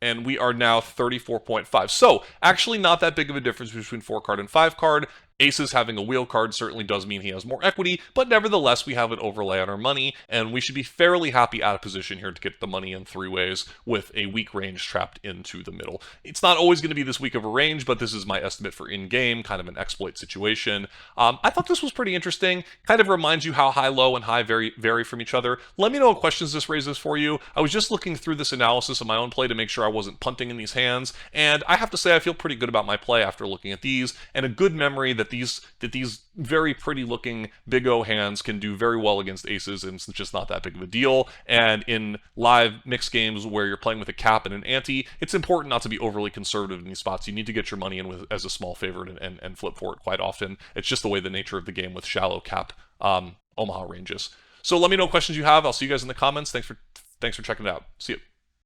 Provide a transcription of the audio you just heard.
and we are now 34.5. So actually not that big of a difference between 4 card and 5 card. Aces having a wheel card certainly does mean he has more equity, but nevertheless we have an overlay on our money, and we should be fairly happy out of position here to get the money in 3 ways with a weak range trapped into the middle. It's not always going to be this weak of a range, but this is my estimate for in-game, kind of an exploit situation. I thought this was pretty interesting. Kind of reminds you how high-low and high vary from each other. Let me know what questions this raises for you. I was just looking through this analysis of my own play to make sure I wasn't punting in these hands, and I have to say I feel pretty good about my play after looking at these, and a good memory that these very pretty looking big O hands can do very well against aces, and it's just not that big of a deal. And in live mixed games where you're playing with a cap and an ante, it's important not to be overly conservative in these spots. You need to get your money in as a small favorite and flip for it quite often. It's just the way the nature of the game with shallow cap Omaha ranges. So let me know what questions you have. I'll see you guys in the comments. Thanks for checking it out. See you.